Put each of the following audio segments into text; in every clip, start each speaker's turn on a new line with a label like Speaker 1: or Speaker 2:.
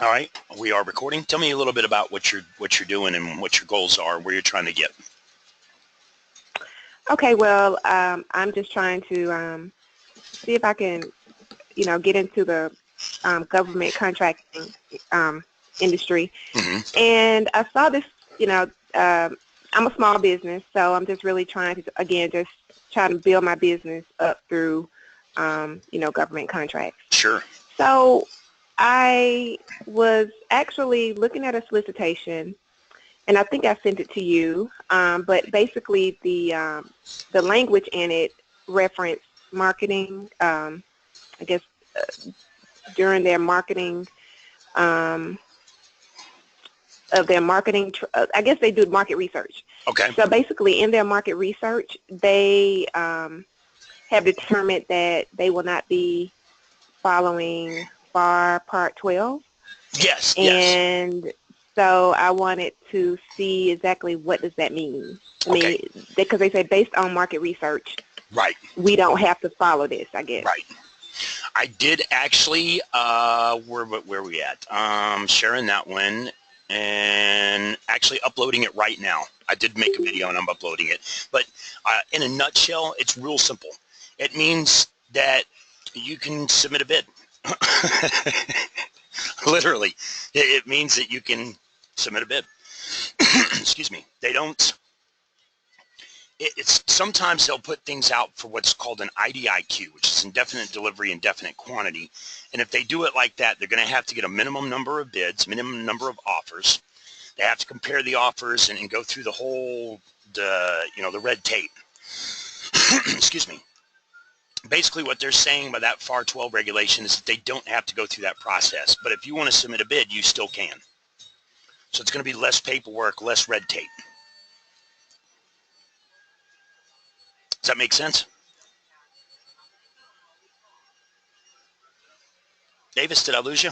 Speaker 1: All right, we are recording. Tell me a little bit about what you're doing and what your goals are, where you're trying to get.
Speaker 2: Okay, well, I'm just trying to see if I can, get into the government contracting industry.
Speaker 1: Mm-hmm.
Speaker 2: And I saw this, I'm a small business, so I'm just really trying to, again, just trying to build my business up through, government contracts.
Speaker 1: Sure.
Speaker 2: So I was actually looking at a solicitation, and I think I sent it to you, but basically the language in it referenced marketing, I guess during their marketing, I guess they do market research.
Speaker 1: Okay.
Speaker 2: So basically in their market research, they have determined that they will not be following FAR Part 12.
Speaker 1: Yes.
Speaker 2: And so I wanted to see exactly what does that mean.
Speaker 1: Okay.
Speaker 2: Because they say based on market research,
Speaker 1: right,
Speaker 2: we don't have to follow this, I guess.
Speaker 1: Right. I did actually, where are we at? Sharing that one and actually uploading it right now. I did make a video and I'm uploading it. But in a nutshell, it's real simple. It means that you can submit a bid. Literally, it means that you can submit a bid. Excuse me. They don't. It's sometimes they'll put things out for what's called an IDIQ, which is indefinite delivery, indefinite quantity. And if they do it like that, they're going to have to get a minimum number of bids, minimum number of offers. They have to compare the offers and go through the whole, the red tape. Excuse me. Basically what they're saying by that FAR 12 regulation is that they don't have to go through that process. But if you want to submit a bid, you still can. So it's going to be less paperwork, less red tape. Does that make sense? Davis, did I lose you?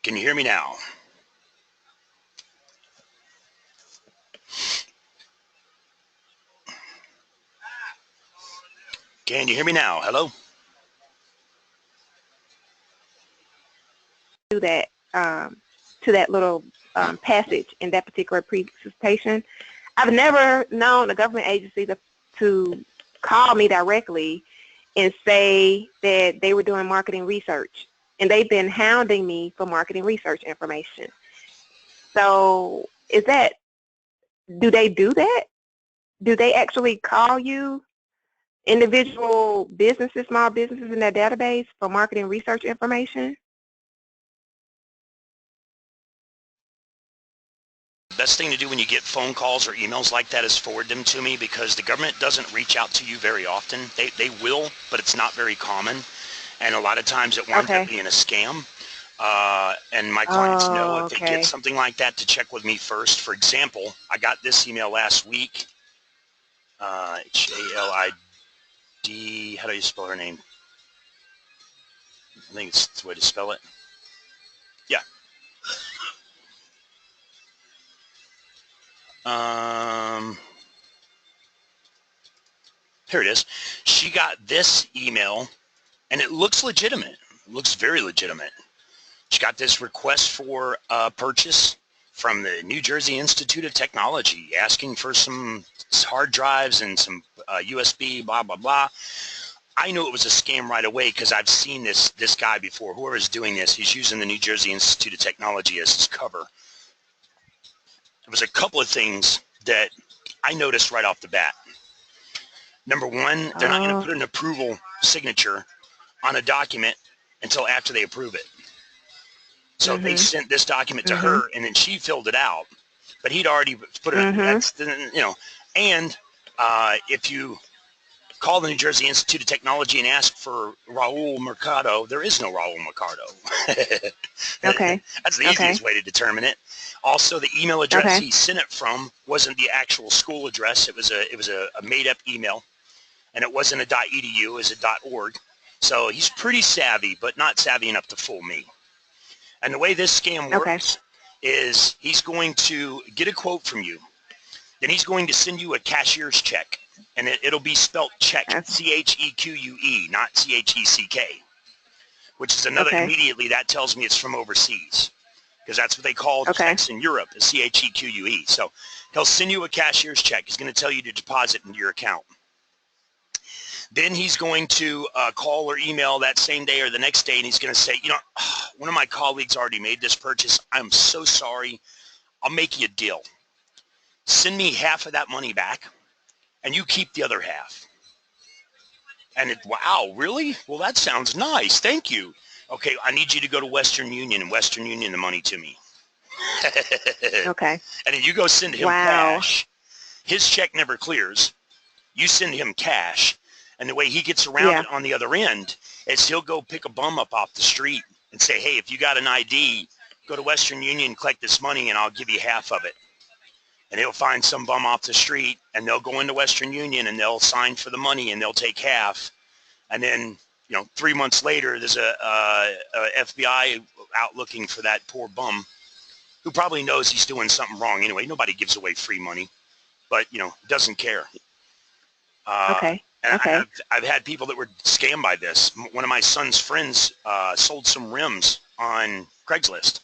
Speaker 1: Can you hear me now? Can you hear me now? Hello?
Speaker 2: To that little passage in that particular presentation. I've never known a government agency to call me directly and say that they were doing marketing research, and they've been hounding me for marketing research information. So do they do that? Do they actually call you, individual businesses, small businesses in their database for marketing research information?
Speaker 1: The best thing to do when you get phone calls or emails like that is forward them to me, because the government doesn't reach out to you very often. They will, but it's not very common. And a lot of times it winds up being a scam. And my clients know if they get something like that to check with me first. For example, I got this email last week. H-A-L-I-D, how do you spell her name? I think it's the way to spell it. Yeah. Here it is. She got this email, and it looks legitimate. It looks very legitimate. She got this request for purchase from the New Jersey Institute of Technology, asking for some hard drives and some USB, blah, blah, blah. I knew it was a scam right away because I've seen this guy before. Whoever's doing this, he's using the New Jersey Institute of Technology as his cover. There was a couple of things that I noticed right off the bat. Number one, they're not going to put an approval signature on a document until after they approve it. So they sent this document to her, and then she filled it out. But he'd already put it, and if you call the New Jersey Institute of Technology and ask for Raul Mercado, there is no Raul Mercado.
Speaker 2: Okay.
Speaker 1: That's the easiest way to determine it. Also, the email address he sent it from wasn't the actual school address. It was a made-up email, and it wasn't a .edu. It was a .org. So he's pretty savvy, but not savvy enough to fool me. And the way this scam works is he's going to get a quote from you. Then he's going to send you a cashier's check, and it'll be spelt check, C-H-E-Q-U-E, not C-H-E-C-K. which is another,
Speaker 2: Okay.
Speaker 1: immediately that tells me it's from overseas, because that's what they call checks in Europe, a CHEQUE. So he'll send you a cashier's check. He's going to tell you to deposit into your account. Then he's going to call or email that same day or the next day, and he's going to say, you know, one of my colleagues already made this purchase. I'm so sorry. I'll make you a deal. Send me half of that money back, and you keep the other half. And wow, really? Well, that sounds nice. Thank you. Okay, I need you to go to Western Union and Western Union the money to me.
Speaker 2: Okay.
Speaker 1: And then you go send him cash. His check never clears. You send him cash. And the way he gets around it on the other end is he'll go pick a bum up off the street and say, hey, if you got an ID, go to Western Union, collect this money, and I'll give you half of it. And he'll find some bum off the street, and they'll go into Western Union, and they'll sign for the money, and they'll take half. And then, 3 months later, there's a FBI out looking for that poor bum who probably knows he's doing something wrong anyway. Nobody gives away free money, but, doesn't care. And I've had people that were scammed by this. One of my son's friends sold some rims on Craigslist,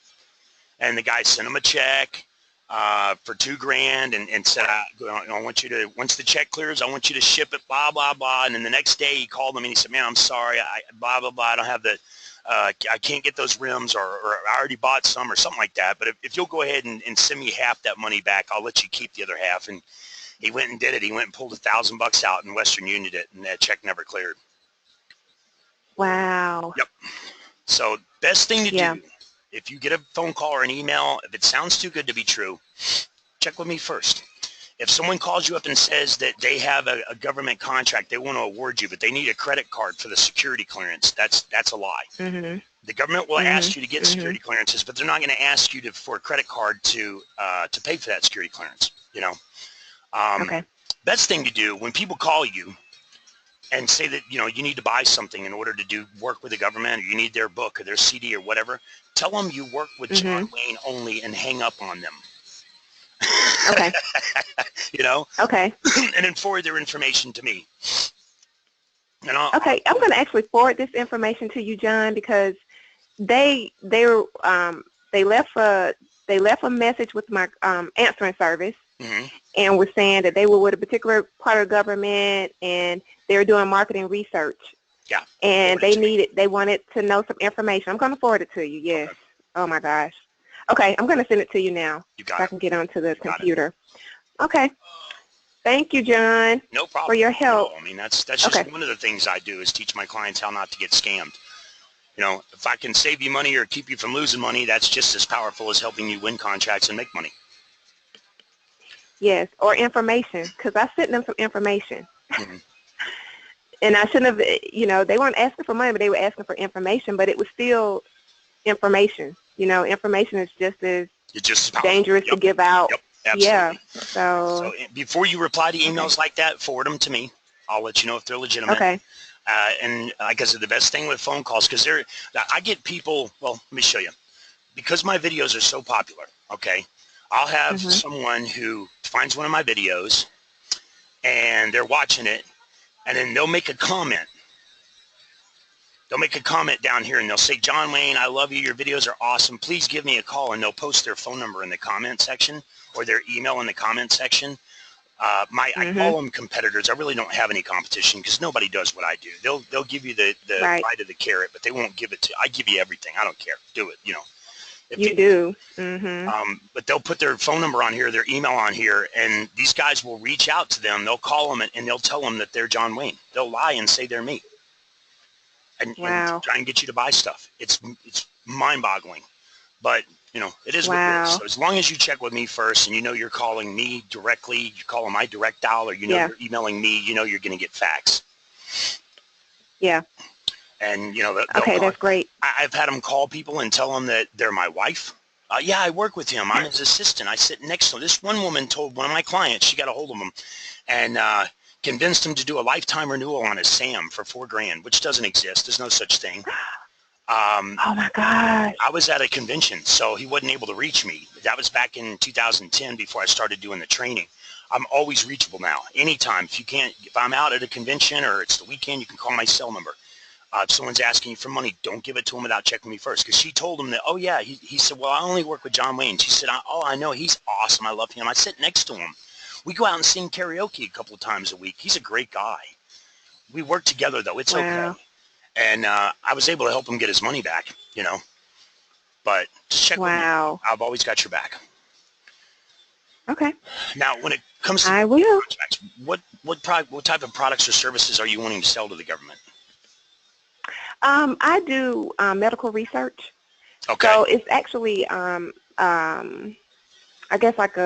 Speaker 1: and the guy sent him a check for $2,000 and said, I want you to, once the check clears, I want you to ship it, blah, blah, blah. And then the next day he called him and he said, man, I'm sorry, blah, blah, blah, I don't have the, I can't get those rims, or I already bought some, or something like that. But if you'll go ahead and send me half that money back, I'll let you keep the other half. And he went and did it. He went and pulled $1,000 out and Western Union it, and that check never cleared.
Speaker 2: Wow.
Speaker 1: Yep. So best thing to do, if you get a phone call or an email, if it sounds too good to be true, check with me first. If someone calls you up and says that they have a government contract, they want to award you, but they need a credit card for the security clearance, that's a lie. Mm-hmm. The government will ask you to get security clearances, but they're not going to ask you for a credit card to pay for that security clearance. Best thing to do when people call you and say that you need to buy something in order to do work with the government, or you need their book or their CD or whatever, tell them you work with John Wayne only and hang up on them.
Speaker 2: Okay. Okay.
Speaker 1: And then forward their information to me. And I'm
Speaker 2: going to actually forward this information to you, John, because they left a message with my answering service. And was saying that they were with a particular part of government and they were doing marketing research.
Speaker 1: Yeah.
Speaker 2: And they wanted to know some information. I'm going to forward it to you. Yes. Okay. Oh my gosh. Okay, I'm going to send it to you now.
Speaker 1: You got
Speaker 2: so I can get onto the computer. Okay. Thank you, John.
Speaker 1: No problem.
Speaker 2: For your help.
Speaker 1: No, I mean, that's just one of the things I do is teach my clients how not to get scammed. If I can save you money or keep you from losing money, that's just as powerful as helping you win contracts and make money.
Speaker 2: Yes, or information, because I sent them some information. And I shouldn't have, they weren't asking for money, but they were asking for information, but it was still information. Information is just as dangerous to give out.
Speaker 1: Yep, absolutely.
Speaker 2: Yeah.
Speaker 1: So before you reply to emails like that, forward them to me. I'll let you know if they're legitimate.
Speaker 2: Okay.
Speaker 1: And like I said, the best thing with phone calls, because I get people, well, let me show you. Because my videos are so popular, okay, I'll have someone who finds one of my videos and they're watching it, and then they'll make a comment. They'll make a comment down here and they'll say, John Wayne, I love you. Your videos are awesome. Please give me a call. And they'll post their phone number in the comment section or their email in the comment section. I call them competitors. I really don't have any competition because nobody does what I do. They'll give you the bite of the carrot, but they won't give it to. I give you everything. I don't care. Do it.
Speaker 2: You do.
Speaker 1: But they'll put their phone number on here, their email on here, and these guys will reach out to them. They'll call them and they'll tell them that they're John Wayne. They'll lie and say they're me. And try and get you to buy stuff. It's mind-boggling, but it is what it is. So as long as you check with me first, and you're calling me directly, you're calling my direct dial, or you're emailing me, you're going to get facts.
Speaker 2: Yeah.
Speaker 1: And
Speaker 2: that's great.
Speaker 1: I've had them call people and tell them that they're my wife. Yeah, I work with him. I'm his assistant. I sit next to him. This one woman told one of my clients, she got a hold of him, and convinced him to do a lifetime renewal on his SAM for $4,000, which doesn't exist. There's no such thing.
Speaker 2: Oh my God.
Speaker 1: I was at a convention, so he wasn't able to reach me. That was back in 2010 before I started doing the training. I'm always reachable now. Anytime. If I'm out at a convention or it's the weekend, you can call my cell number. If someone's asking you for money, don't give it to them without checking me first. Because she told him that, oh yeah, he said, well, I only work with John Wayne. She said, oh, I know, he's awesome. I love him. I sit next to him. We go out and sing karaoke a couple of times a week. He's a great guy. We work together though. It's okay.
Speaker 2: Wow.
Speaker 1: And I was able to help him get his money back, you know. But just check with me.
Speaker 2: Wow.
Speaker 1: I've always got your back.
Speaker 2: Okay.
Speaker 1: Now, when it comes to
Speaker 2: I will.
Speaker 1: contracts, what type of products or services are you wanting to sell to the government?
Speaker 2: I do medical research.
Speaker 1: Okay.
Speaker 2: So it's actually, I guess like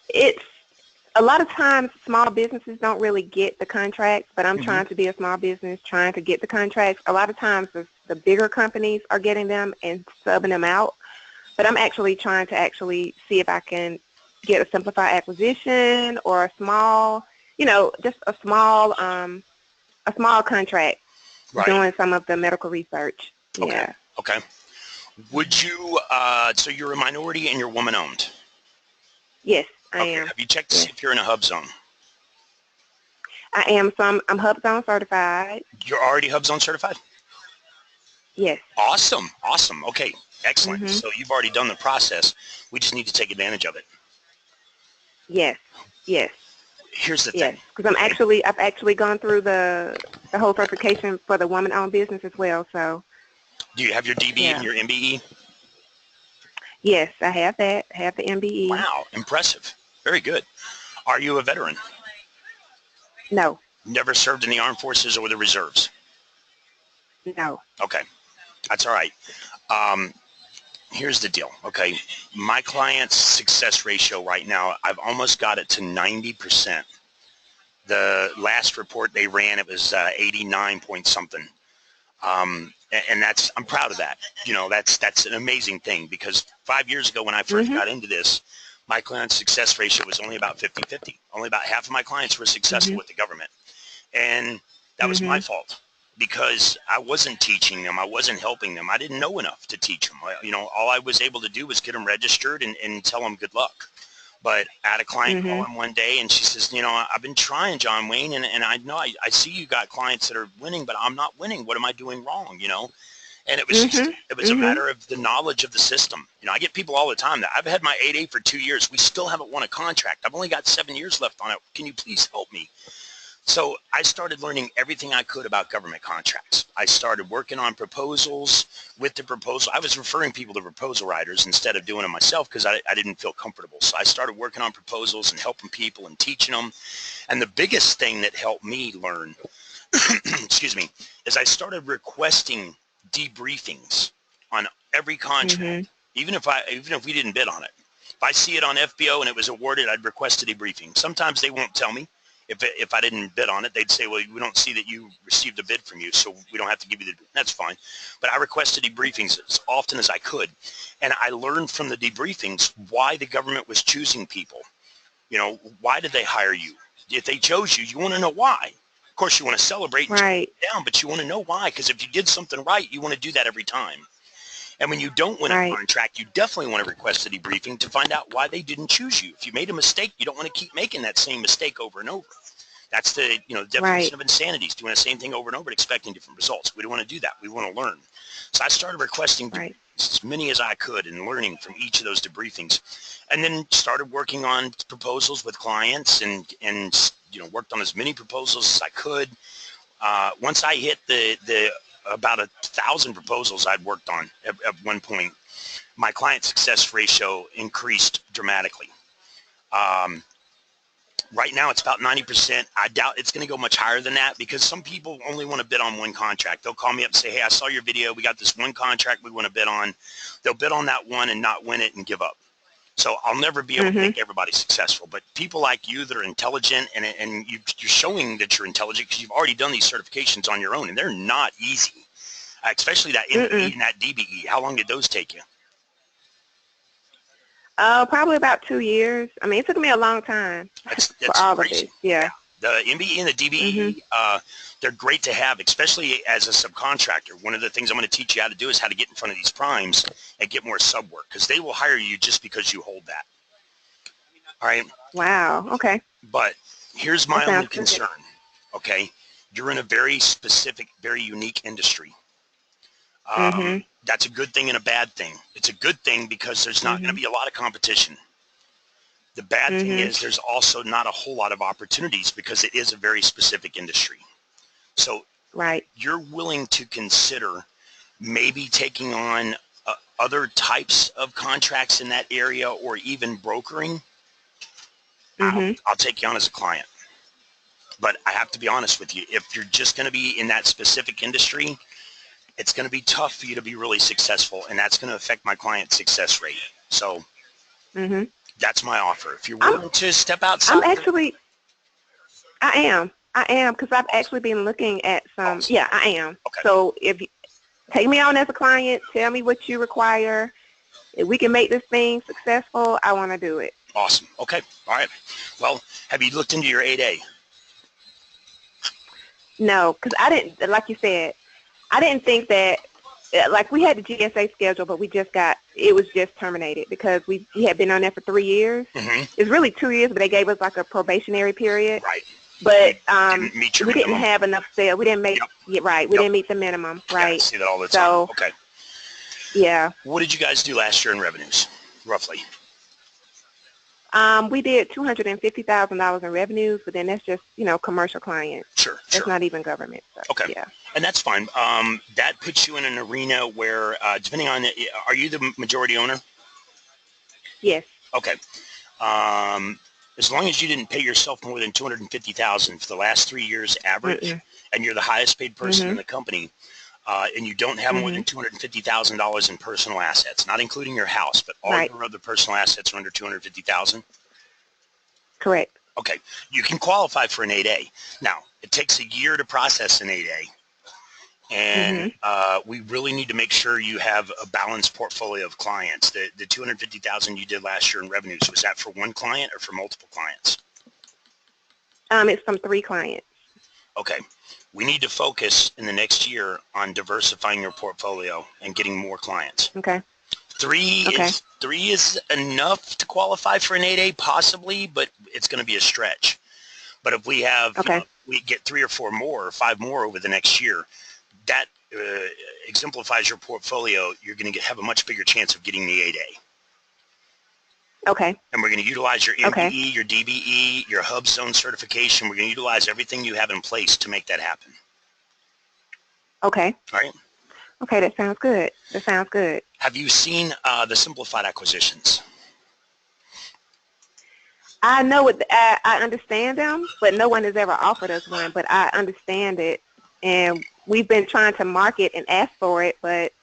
Speaker 2: it's a lot of times small businesses don't really get the contracts, but I'm trying to be a small business, trying to get the contracts. A lot of times the bigger companies are getting them and subbing them out, but I'm actually trying to see if I can get a simplified acquisition or a small, just a small contract doing some of the medical research.
Speaker 1: Okay.
Speaker 2: Yeah.
Speaker 1: Okay. Would you, so you're a minority and you're woman-owned?
Speaker 2: Yes, I am.
Speaker 1: Have you checked to see if you're in a HubZone?
Speaker 2: I am. So I'm HubZone certified.
Speaker 1: You're already HubZone certified?
Speaker 2: Yes.
Speaker 1: Awesome. Awesome. Okay. Excellent. So you've already done the process. We just need to take advantage of it.
Speaker 2: Yes. Yes.
Speaker 1: Here's the thing.
Speaker 2: Because I've actually gone through the whole certification for the woman-owned business as well. So.
Speaker 1: Do you have your DB and your MBE?
Speaker 2: Yes, I have that. I have the MBE.
Speaker 1: Wow. Impressive. Very good. Are you a veteran?
Speaker 2: No.
Speaker 1: Never served in the armed forces or the reserves?
Speaker 2: No.
Speaker 1: Okay. That's all right. Here's the deal. Okay. My client's success ratio right now, I've almost got it to 90%. The last report they ran, it was 89 point something. And I'm proud of that. You know, that's an amazing thing, because 5 years ago when I first got into this, my client's success ratio was only about 50-50. Only about half of my clients were successful with the government. And that was my fault, because I wasn't teaching them. I wasn't helping them. I didn't know enough to teach them. You know, all I was able to do was get them registered and tell them good luck. But I had a client call in one day, and she says, you know, I've been trying, John Wayne, and I know I see you got clients that are winning, but I'm not winning. What am I doing wrong, you know? And it was just, it was a matter of the knowledge of the system. You know, I get people all the time that I've had my 8A for 2 years. We still haven't won a contract. I've only got 7 years left on it. Can you please help me? So I started learning everything I could about government contracts. I started working on proposals. With the proposal, I was referring people to proposal writers instead of doing it myself, because I didn't feel comfortable. So I started working on proposals and helping people and teaching them. And the biggest thing that helped me learn, excuse me, is I started requesting debriefings on every contract, even if we didn't bid on it. If I see it on FBO and it was awarded, I'd request a debriefing. Sometimes they won't tell me. If I didn't bid on it, they'd say, well, we don't see that you received a bid from you, so we don't have to give you the, that's fine. But I requested debriefings as often as I could. And I learned from the debriefings why the government was choosing people. You know, why did they hire you? If they chose you, you want to know why. Of course, you want to celebrate and take it down, but you want to know why, because if you did something right, you want to do that every time. And when you don't win a contract, you definitely want to request a debriefing to find out why they didn't choose you. If you made a mistake, you don't want to keep making that same mistake over and over. That's the, you know, definition of insanity, is doing the same thing over and over and expecting different results. We don't want to do that. We want to learn. So I started requesting as many as I could and learning from each of those debriefings, and then started working on proposals with clients and you know, worked on as many proposals as I could. Once I hit the about 1,000 proposals I'd worked on at one point, my client success ratio increased dramatically. Right now it's about 90%. I doubt it's going to go much higher than that, because some people only want to bid on one contract. They'll call me up and say, hey, I saw your video. We got this one contract we want to bid on. They'll bid on that one and not win it and give up. So I'll never be able to make everybody successful. But people like you that are intelligent and you're showing that you're intelligent, because you've already done these certifications on your own, and they're not easy. Especially that MBE and that DBE. How long did those take you?
Speaker 2: Probably about 2 years. I mean, it took me a long time for all
Speaker 1: crazy.
Speaker 2: of it. Yeah.
Speaker 1: The MBE and the DBE, they're great to have, especially as a subcontractor. One of the things I'm going to teach you how to do is how to get in front of these primes and get more sub work, because they will hire you just because you hold that. All right?
Speaker 2: Wow. Okay.
Speaker 1: But here's my only concern, okay? You're in a very specific, very unique industry.
Speaker 2: Mhm.
Speaker 1: That's a good thing and a bad thing. It's a good thing because there's not going to
Speaker 2: Mhm.
Speaker 1: be a lot of competition. The bad thing
Speaker 2: Mhm.
Speaker 1: is there's also not a whole lot of opportunities because it is a very specific industry. So
Speaker 2: Right.
Speaker 1: you're willing to consider maybe taking on other types of contracts in that area or even brokering.
Speaker 2: Mhm.
Speaker 1: I'll take you on as a client. But I have to be honest with you. If you're just going to be in that specific industry, it's going to be tough for you to be really successful, and that's going to affect my client success rate. So
Speaker 2: Mhm.
Speaker 1: that's my offer. If you're
Speaker 2: I'm
Speaker 1: willing to step
Speaker 2: I'm
Speaker 1: outside,
Speaker 2: actually I am because I've actually been looking at some.
Speaker 1: awesome.
Speaker 2: Yeah, I am.
Speaker 1: Okay.
Speaker 2: So if you take me on as a client, tell me what you require. If we can make this thing successful, I want to do it.
Speaker 1: Awesome. Okay. All right. Well, have you looked into your 8A?
Speaker 2: No, because I didn't, like you said, I didn't think that, like we had the G.S.A schedule, but it was just terminated because we had been on there for 3 years.
Speaker 1: Mm-hmm.
Speaker 2: It's really 2 years, but they gave us like a probationary period.
Speaker 1: Right.
Speaker 2: But
Speaker 1: Didn't meet your
Speaker 2: we didn't
Speaker 1: minimum.
Speaker 2: have enough sales. We didn't make,
Speaker 1: Yep.
Speaker 2: yeah, right, we
Speaker 1: Yep.
Speaker 2: didn't meet the minimum,
Speaker 1: Yeah, I
Speaker 2: right?
Speaker 1: see that all the time.
Speaker 2: So,
Speaker 1: Okay.
Speaker 2: yeah.
Speaker 1: What did you guys do last year in revenues, roughly?
Speaker 2: We did $250,000 in revenues, but then that's just, commercial clients.
Speaker 1: Sure.
Speaker 2: That's not even government. So,
Speaker 1: Okay.
Speaker 2: yeah.
Speaker 1: And that's fine. That puts you in an arena where, depending on, are you the majority owner?
Speaker 2: Yes.
Speaker 1: Okay. As long as you didn't pay yourself more than $250,000 for the last 3 years average,
Speaker 2: Mm-mm.
Speaker 1: and you're the highest paid person in
Speaker 2: Mhm.
Speaker 1: the company, and you don't have more than
Speaker 2: Mhm.
Speaker 1: $250,000 in personal assets, not including your house, but all
Speaker 2: Right.
Speaker 1: your other personal assets are under $250,000.
Speaker 2: Correct.
Speaker 1: Okay, you can qualify for an 8A. Now, it takes a year to process an 8A, and
Speaker 2: Mhm.
Speaker 1: we really need to make sure you have a balanced portfolio of clients. The 250,000 you did last year in revenues, was that for one client or for multiple clients?
Speaker 2: It's from 3 clients.
Speaker 1: Okay, we need to focus in the next year on diversifying your portfolio and getting more clients.
Speaker 2: Okay.
Speaker 1: Three
Speaker 2: Okay.
Speaker 1: is enough to qualify for an 8A possibly, but it's going to be a stretch. But if we have,
Speaker 2: Okay.
Speaker 1: we get 3 or 4 more or 5 more over the next year, that exemplifies your portfolio. You're going to have a much bigger chance of getting the 8A.
Speaker 2: Okay.
Speaker 1: And we're going to utilize your
Speaker 2: Okay.
Speaker 1: MBE, your DBE, your HubZone certification. We're going to utilize everything you have in place to make that happen.
Speaker 2: Okay.
Speaker 1: All right.
Speaker 2: Okay. That sounds good. That sounds good.
Speaker 1: Have you seen the simplified acquisitions?
Speaker 2: I know it. I understand them, but no one has ever offered us one. But I understand it, and we've been trying to market and ask for it, but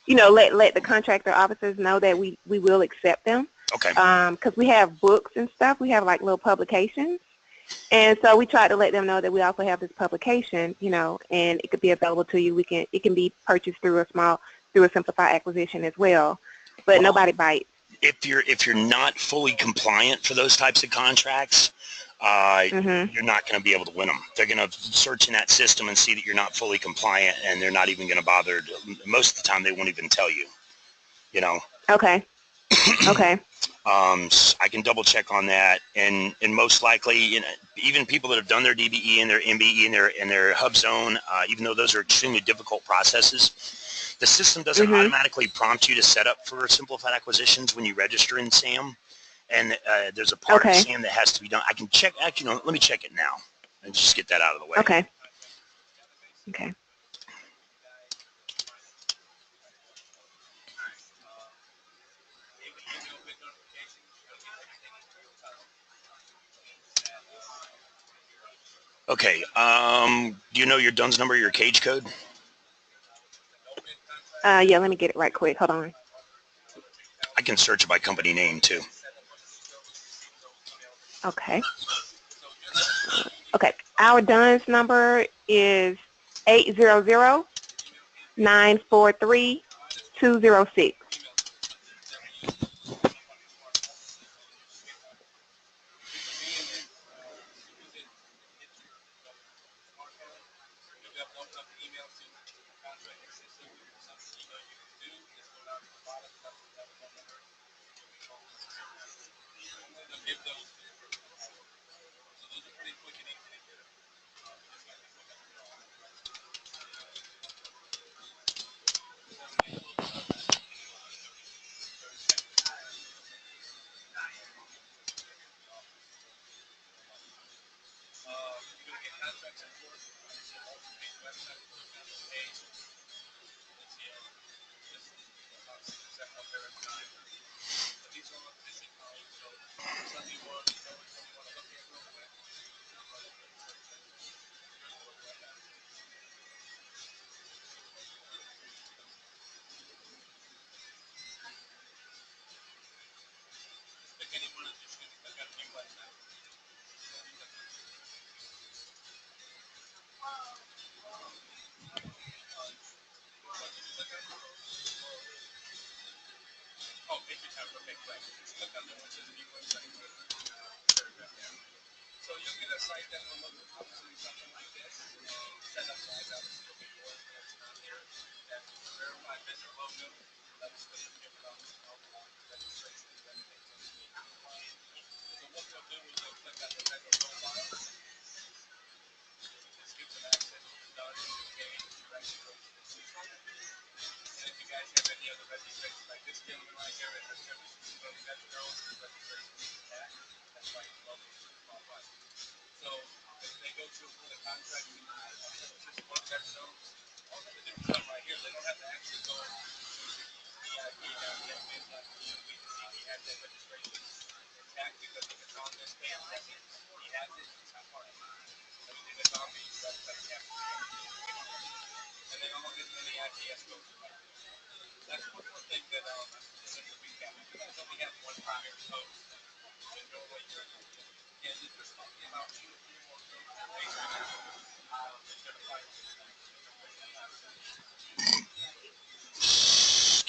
Speaker 2: let the contractor officers know that we will accept them.
Speaker 1: Okay.
Speaker 2: Because we have books and stuff. We have like little publications. And so we try to let them know that we also have this publication, and it could be available to you. It can be purchased through a simplified acquisition as well. But
Speaker 1: Well,
Speaker 2: nobody bites.
Speaker 1: if you're not fully compliant for those types of contracts,
Speaker 2: Mhm.
Speaker 1: you're not going to be able to win them. They're going to search in that system and see that you're not fully compliant, and they're not even going to bother. Most of the time, they won't even tell you.
Speaker 2: Okay. Okay.
Speaker 1: I can double check on that, and most likely, even people that have done their DBE and their MBE and their HubZone, even though those are extremely difficult processes, the system doesn't
Speaker 2: Mhm.
Speaker 1: automatically prompt you to set up for simplified acquisitions when you register in SAM, and there's a part of
Speaker 2: Okay.
Speaker 1: SAM that has to be done. I can check. Actually, no, let me check it now and just get that out of the way.
Speaker 2: Okay. Okay.
Speaker 1: Okay. Do you know your DUNS number, your cage code?
Speaker 2: Yeah. Let me get it right quick. Hold on.
Speaker 1: I can search it by company name too.
Speaker 2: Okay. Okay. Our DUNS number is 800-943-206.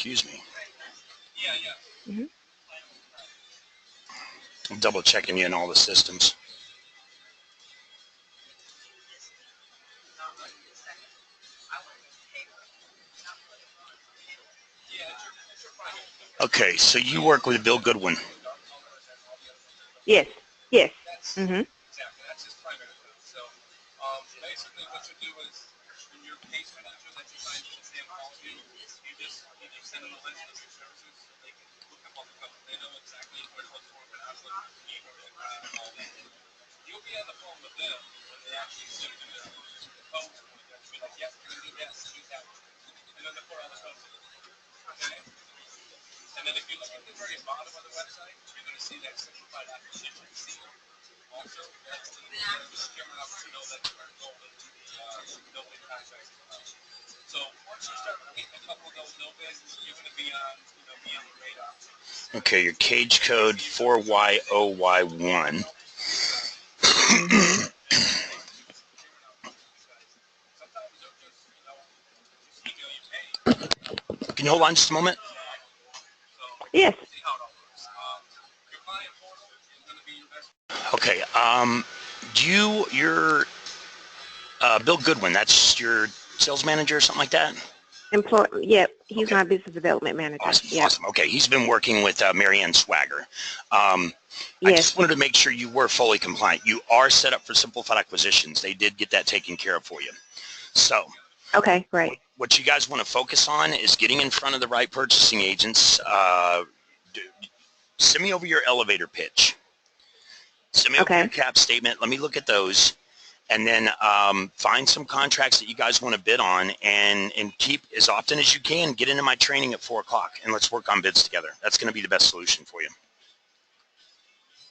Speaker 1: Excuse me.
Speaker 2: Mm-hmm.
Speaker 1: I'm double checking you in all the systems. Okay, so you work with Bill Goodwin.
Speaker 2: Yes. Yes. Mm-hmm.
Speaker 1: Okay, your cage code 4YOY1.
Speaker 2: Mm-hmm.
Speaker 1: Can you hold on just a moment?
Speaker 2: Yes.
Speaker 1: Okay, you're Bill Goodwin, that's your sales manager or something like that?
Speaker 2: Yep. He's
Speaker 1: Okay.
Speaker 2: my business development manager.
Speaker 1: Awesome,
Speaker 2: Yep.
Speaker 1: awesome. Okay, he's been working with Marianne Swagger. I
Speaker 2: Yes.
Speaker 1: just wanted to make sure you were fully compliant. You are set up for simplified acquisitions. They did get that taken care of for you. So
Speaker 2: Okay. Great.
Speaker 1: what you guys want to focus on is getting in front of the right purchasing agents. Send me over your elevator pitch. Send me over your
Speaker 2: Okay.
Speaker 1: cap statement. Let me look at those. And then find some contracts that you guys want to bid on and keep as often as you can. Get into my training at 4 o'clock and let's work on bids together. That's going to be the best solution for you.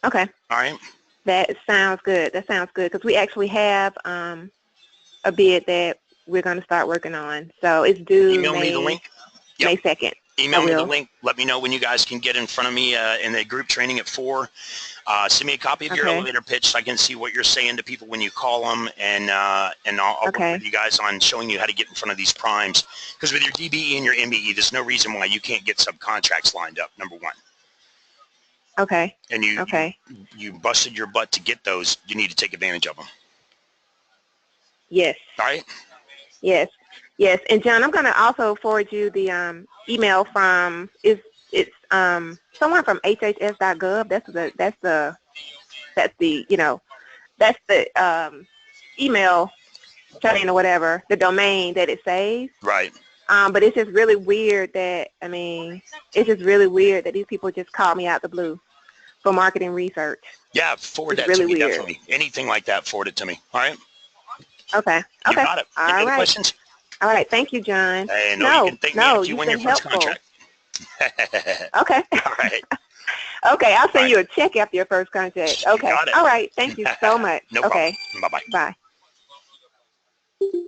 Speaker 2: Okay.
Speaker 1: All right.
Speaker 2: That sounds good. That sounds good because we actually have a bid that we're going to start working on. So it's due
Speaker 1: Email me the link. Yep.
Speaker 2: May 2nd.
Speaker 1: Email me the link. Let me know when you guys can get in front of me in the group training at 4. Send me a copy of your elevator pitch so I can see what you're saying to people when you call them, and I'll work with you guys on showing you how to get in front of these primes. Because with your DBE and your MBE, there's no reason why you can't get subcontracts lined up, number one.
Speaker 2: Okay.
Speaker 1: And you busted your butt to get those. You need to take advantage of them.
Speaker 2: Yes.
Speaker 1: All right?
Speaker 2: Yes. Yes. And John, I'm going to also forward you the email from it's someone from hhs.gov. That's the email chain or whatever, the domain that it saves.
Speaker 1: Right.
Speaker 2: But it's just really weird that these people just call me out the blue for marketing research.
Speaker 1: Yeah, forward that to me, definitely. Anything like that, forward it to me. All right?
Speaker 2: Okay.
Speaker 1: You got it. Any other questions?
Speaker 2: All right. Thank you, John.
Speaker 1: Hey, no, you can thank me if you win your first contract.
Speaker 2: Okay.
Speaker 1: All right.
Speaker 2: Okay, I'll send you a check after your first contract. Okay.
Speaker 1: Got it.
Speaker 2: All right. Thank you so much.
Speaker 1: No
Speaker 2: okay.
Speaker 1: problem. Bye-bye.
Speaker 2: Bye.